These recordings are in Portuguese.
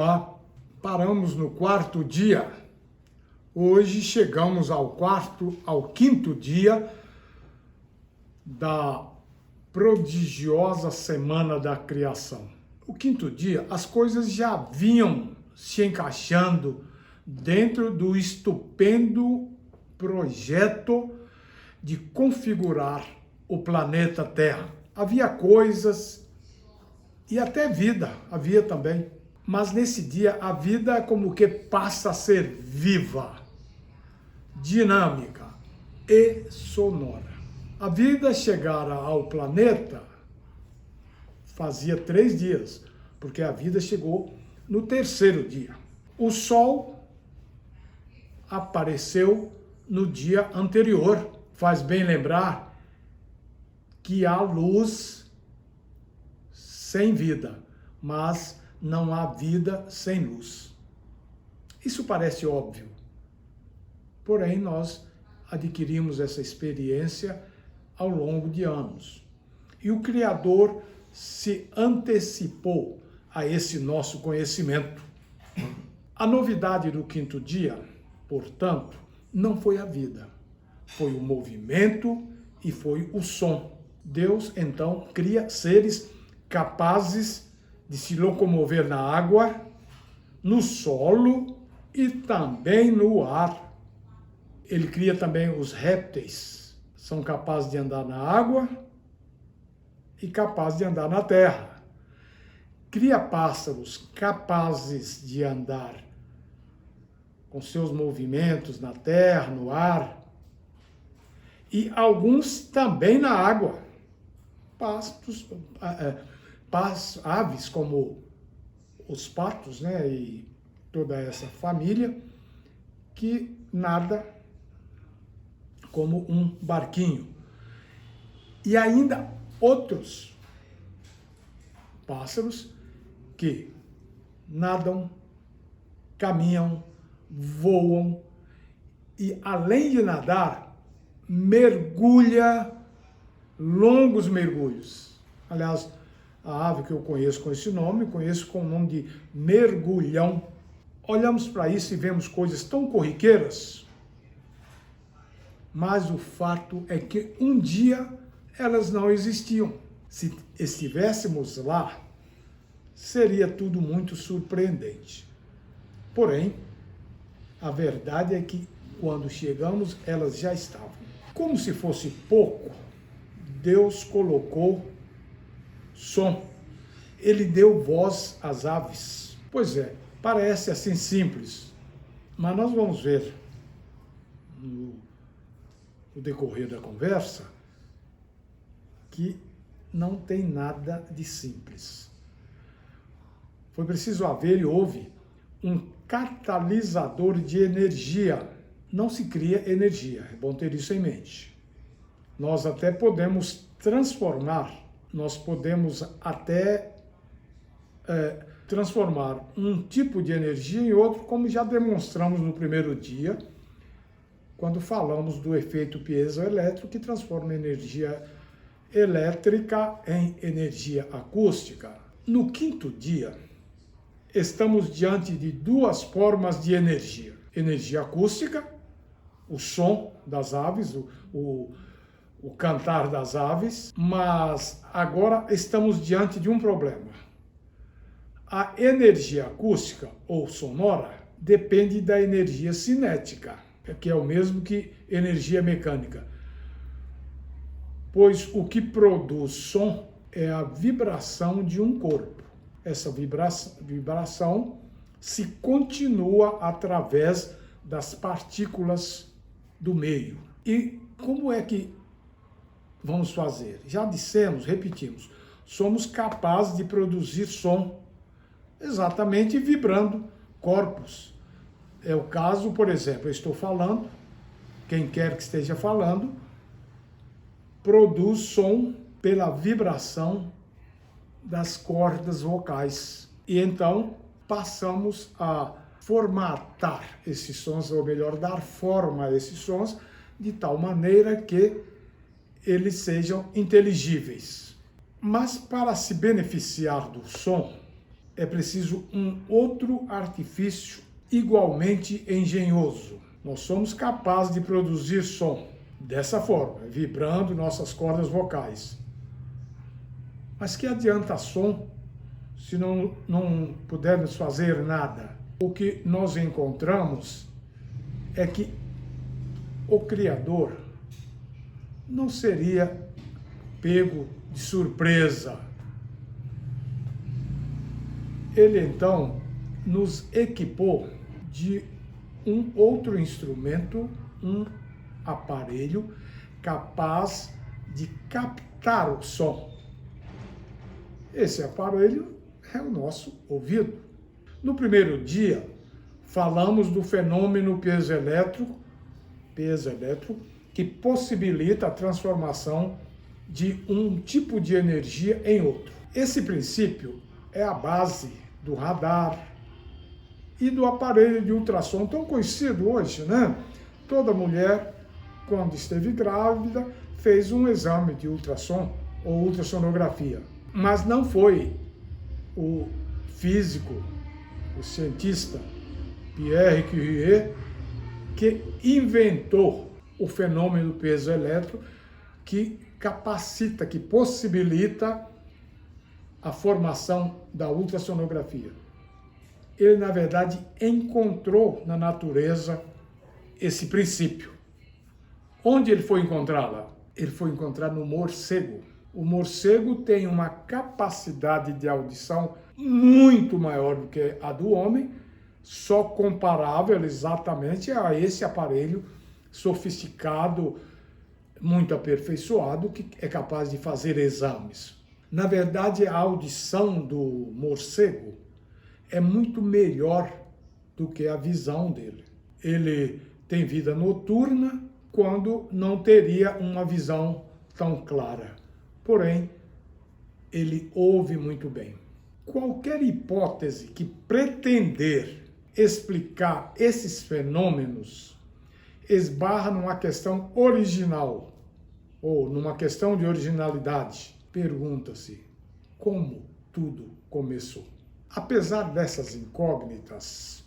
Olá, paramos no quarto dia. Hoje chegamos ao quinto dia da prodigiosa Semana da Criação. O quinto dia, as coisas já vinham se encaixando dentro do estupendo projeto de configurar o planeta Terra. Havia coisas e até vida havia também. Mas nesse dia a vida como que passa a ser viva, dinâmica e sonora. A vida chegara ao planeta fazia 3 dias, porque a vida chegou no terceiro dia. O Sol apareceu no dia anterior. Faz bem lembrar que há luz sem vida, mas não há vida sem luz. Isso parece óbvio, porém nós adquirimos essa experiência ao longo de anos. E o Criador se antecipou a esse nosso conhecimento. A novidade do quinto dia, portanto, não foi a vida, foi o movimento e foi o som. Deus, então, cria seres capazes de se locomover na água, no solo e também no ar. Ele cria também os répteis, são capazes de andar na água e capazes de andar na terra. Cria pássaros capazes de andar com seus movimentos na terra, no ar, e alguns também na água. Aves como os patos, né, e toda essa família, que nada como um barquinho. E ainda outros pássaros que nadam, caminham, voam e, além de nadar, mergulha longos mergulhos. Aliás, a ave que eu conheço com esse nome, conheço com o nome de mergulhão. Olhamos para isso e vemos coisas tão corriqueiras, mas o fato é que um dia elas não existiam. Se estivéssemos lá, seria tudo muito surpreendente. Porém, a verdade é que quando chegamos, elas já estavam. Como se fosse pouco, Deus colocou som. Ele deu voz às aves. Pois é, parece assim simples, mas nós vamos ver no decorrer da conversa que não tem nada de simples. Foi preciso haver e houve um catalisador de energia. Não se cria energia, é bom ter isso em mente. Nós até podemos transformar, nós podemos até transformar um tipo de energia em outro, como já demonstramos no primeiro dia, quando falamos do efeito piezoelétrico, que transforma energia elétrica em energia acústica. No quinto dia, estamos diante de 2 formas de energia. Energia acústica, o som das aves, o cantar das aves, mas agora estamos diante de um problema. A energia acústica ou sonora depende da energia cinética, que é o mesmo que energia mecânica, pois o que produz som é a vibração de um corpo. Essa vibração se continua através das partículas do meio. E como é que vamos fazer? Já dissemos, repetimos, somos capazes de produzir som exatamente vibrando corpos. É o caso, por exemplo, eu estou falando, quem quer que esteja falando, produz som pela vibração das cordas vocais. E então passamos a formatar esses sons, ou melhor, dar forma a esses sons, de tal maneira que eles sejam inteligíveis. Mas para se beneficiar do som, é preciso um outro artifício igualmente engenhoso. Nós somos capazes de produzir som dessa forma, vibrando nossas cordas vocais. Mas que adianta som se não pudermos fazer nada? O que nós encontramos é que o Criador não seria pego de surpresa. Ele então nos equipou de um outro instrumento, um aparelho capaz de captar o som. Esse aparelho é o nosso ouvido. No primeiro dia, falamos do fenômeno piezoelétrico, que possibilita a transformação de um tipo de energia em outro. Esse princípio é a base do radar e do aparelho de ultrassom tão conhecido hoje, né? Toda mulher, quando esteve grávida, fez um exame de ultrassom ou ultrassonografia. Mas não foi o físico, o cientista Pierre Curie que inventou o fenômeno piezoelétrico que capacita, que possibilita a formação da ultrassonografia. Ele, na verdade, encontrou na natureza esse princípio. Onde ele foi encontrá-la? Ele foi encontrar no morcego. O morcego tem uma capacidade de audição muito maior do que a do homem, só comparável exatamente a esse aparelho sofisticado, muito aperfeiçoado, que é capaz de fazer exames. Na verdade, a audição do morcego é muito melhor do que a visão dele. Ele tem vida noturna quando não teria uma visão tão clara. Porém, ele ouve muito bem. Qualquer hipótese que pretender explicar esses fenômenos esbarra numa questão original, ou numa questão de originalidade. Pergunta-se como tudo começou. Apesar dessas incógnitas,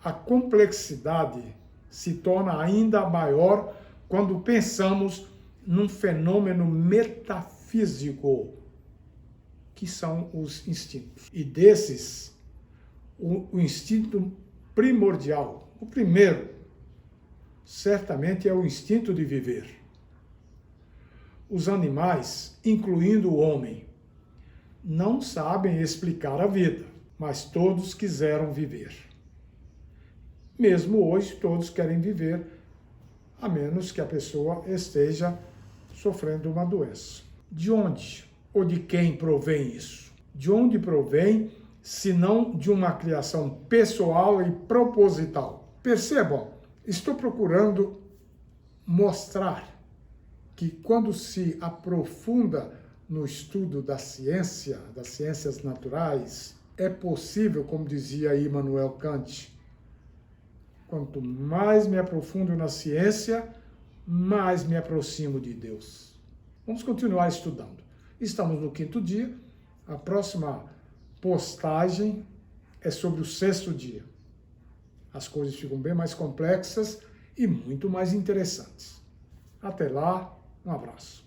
a complexidade se torna ainda maior quando pensamos num fenômeno metafísico, que são os instintos. E desses, o instinto primordial, o primeiro, certamente é o instinto de viver. Os animais, incluindo o homem, não sabem explicar a vida, mas todos quiseram viver. Mesmo hoje, todos querem viver, a menos que a pessoa esteja sofrendo uma doença. De onde ou de quem provém isso? De onde provém, se não de uma criação pessoal e proposital? Percebam, estou procurando mostrar que quando se aprofunda no estudo da ciência, das ciências naturais, é possível, como dizia Immanuel Kant, quanto mais me aprofundo na ciência, mais me aproximo de Deus. Vamos continuar estudando. Estamos no 5º dia, a próxima postagem é sobre o 6º dia. As coisas ficam bem mais complexas e muito mais interessantes. Até lá, um abraço.